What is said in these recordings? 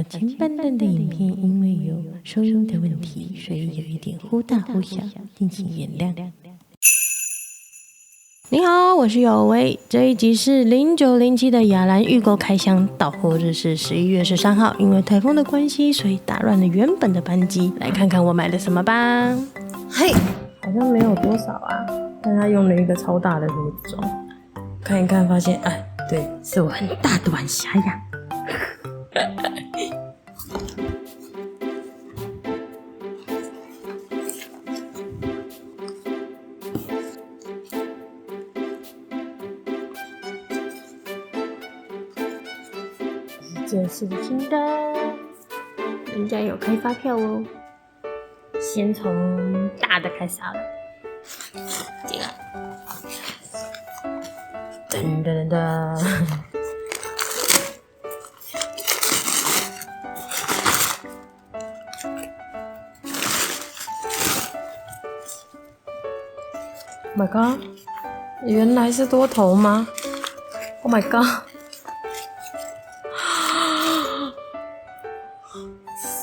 前半段的影片因为有收音的问题，所以有一点忽大忽小，敬请原谅。你好，我是有为，这一集是0907的亚兰预购开箱，到货日是11月13号，因为台风的关系，所以打乱了原本的班机。来看看我买了什么吧。嘿，好像没有多少啊，但他用了一个超大的盒子装，看一看发现，哎，对，是我很大的晚霞呀。这是新的，人家有开发票哦。先从大的开始好了，进来，噔噔噔噔。Oh my god！ 原来是多头吗 ？Oh my god！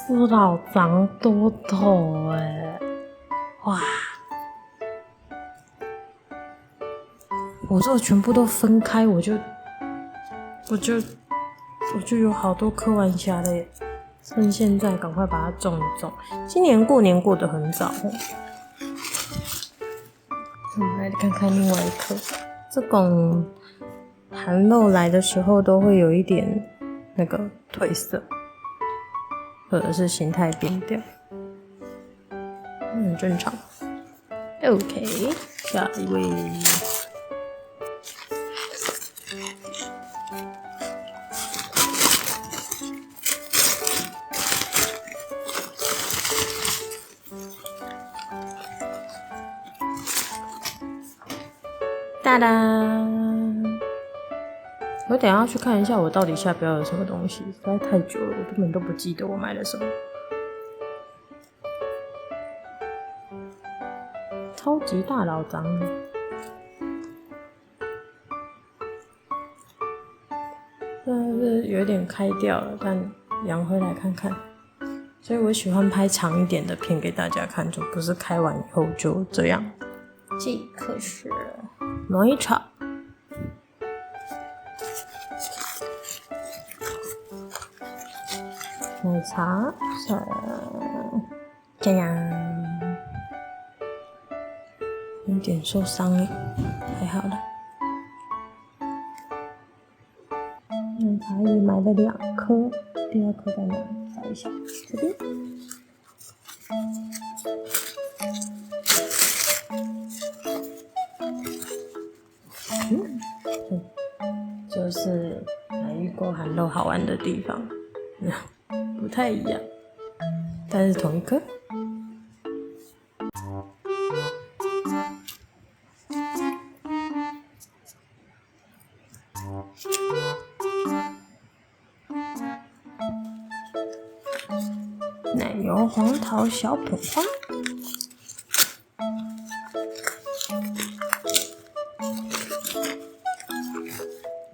是老长多头哎，哇！我如果全部都分开，我就有好多颗晚霞了耶！趁现在赶快把它种一种。今年过年过得很早哦。我们来看看另外一颗，这种寒露来的时候都会有一点那个褪色。或者是形态变掉，很正常。OK， 下一位，哒哒！我等一下去看一下，我到底下标了什么东西，实在太久了，我根本都不记得我买了什么。超级大老张，现在是有点开掉了，但养回来看看。所以我喜欢拍长一点的片给大家看，就不是开完以后就这样。这颗是奶茶。奶茶，这样有点受伤了，还好啦。奶茶也买了2颗，第2颗在哪？找一下，这边。就是买预购寒露好玩的地方。不太一样，但是同一颗。奶油黄桃小捧花，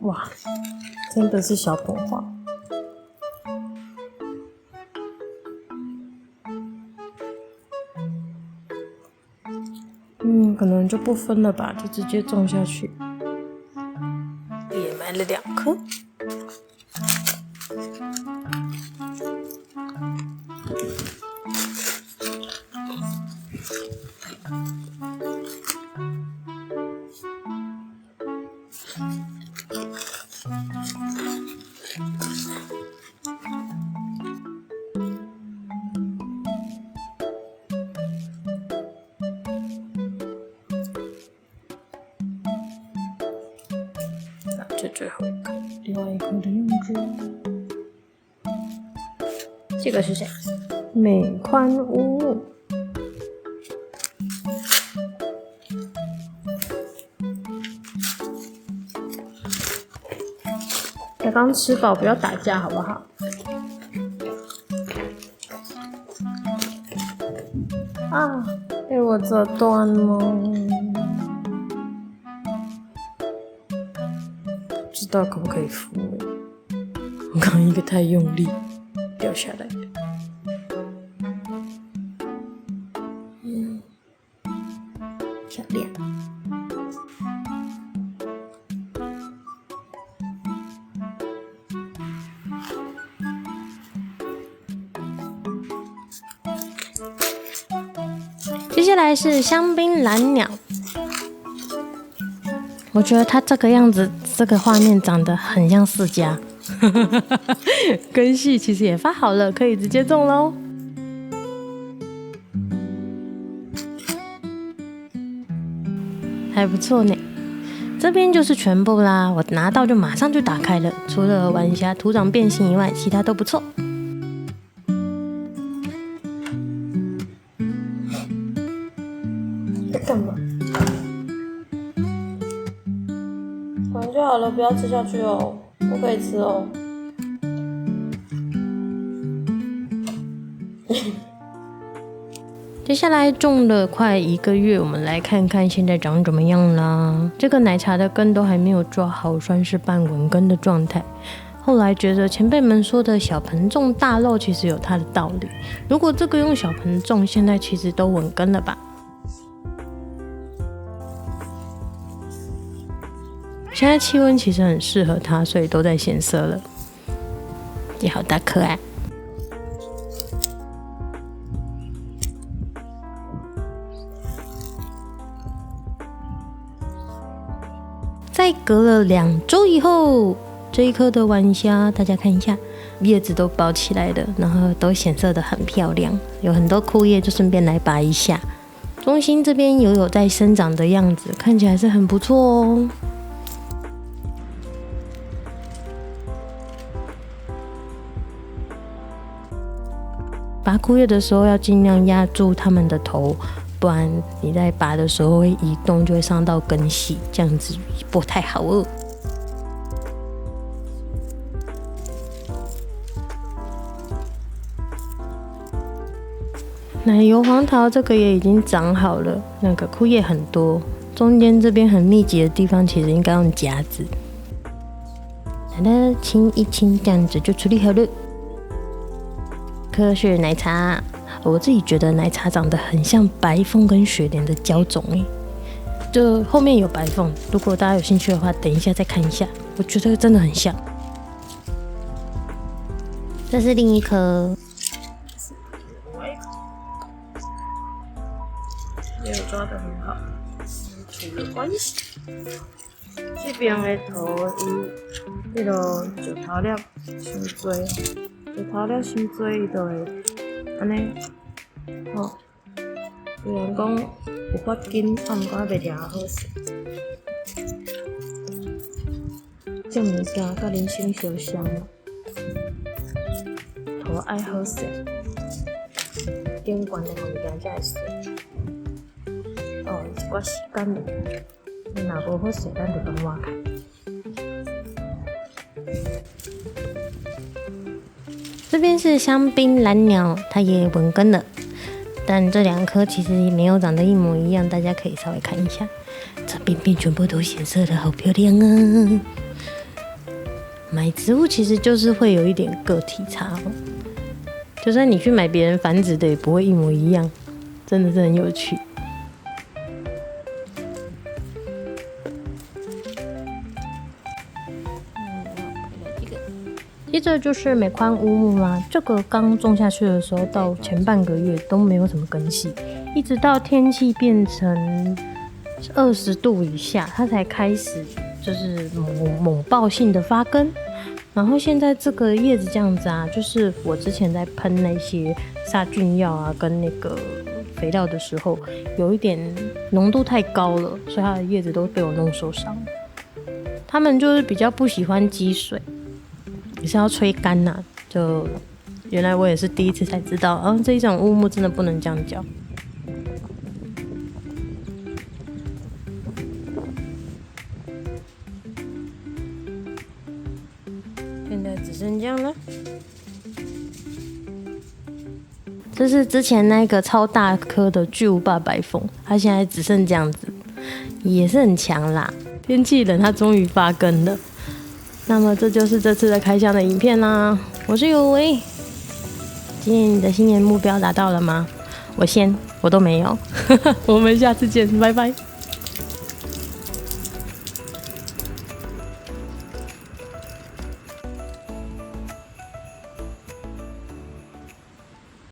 哇，真的是小捧花。可能就不分了吧，就直接种下去。也买了2颗。这最后一颗，另外一颗的用具。这个是谁？美宽屋。才刚吃饱，不要打架好不好？啊，被我折断了。不知道可不可以扶我刚刚一个太用力，掉下来的。漂亮。接下来是香槟蓝鸟，我觉得它这个样子，这个画面长得很像释迦。根系其实也发好了，可以直接种咯。还不错呢。这边就是全部啦，我拿到就马上就打开了，除了晚霞土壤变形以外，其他都不错。在干嘛？玩就好了，不要吃下去哦，不可以吃哦。接下来种了快1个月，我们来看看现在长怎么样啦。这个奶茶的根都还没有抓好，算是半稳根的状态。后来觉得前辈们说的小盆种大漏其实有它的道理，如果这个用小盆种，现在其实都稳根了吧。现在气温其实很适合它，所以都在显色了。也好大颗啊！在隔了2周以后，这一颗的晚霞，大家看一下，叶子都包起来了，然后都显色得很漂亮，有很多枯叶，就顺便来拔一下。中心这边有在生长的样子，看起来是很不错哦。拔枯叶的时候要尽量压住它们的头，不然你在拔的时候会移动，就会伤到根系，这样子不太好哦。奶油黄桃这个也已经长好了，那个枯叶很多，中间这边很密集的地方其实应该用夹子，把它清一清，这样子就处理好了。科学奶茶，我自己觉得奶茶长得很像白凤跟雪莲的交种就后面有白凤，如果大家有兴趣的话，等一下再看一下，我觉得真的很像。这是另一颗，没有抓得很好，土的关系。这边的土伊迄落石头粒伤多。石头粒伤多，伊就会安尼，虽然讲有发根，啊，毋过还袂抓好势。这物件甲人生相像，土爱好势，顶悬的物件才会衰。一寡时间，你若无好势，咱就把挖开。这边是香槟蓝鸟，它也稳根了，但这2颗其实没有长得一模一样，大家可以稍微看一下，这边全部都显色的好漂亮啊！买植物其实就是会有一点个体差哦，就算你去买别人繁殖的，也不会一模一样，真的是很有趣。接着就是美宽乌木啦，这个刚种下去的时候，到前半个月都没有什么根系，一直到天气变成20度以下，它才开始就是猛爆性的发根。然后现在这个叶子这样子啊，就是我之前在喷那些杀菌药啊跟那个肥料的时候，有一点浓度太高了，所以它的叶子都被我弄受伤。它们就是比较不喜欢积水。也是要吹干呐，就原来我也是第一次才知道，这一种乌木真的不能这样浇。现在只剩这样了。这是之前那个超大颗的巨无霸白凤，它现在只剩这样子，也是很强啦。天气冷，它终于发根了。那么这就是这次的开箱的影片啦，我是有为，今年你的新年目标达到了吗？我都没有。我们下次见，拜拜。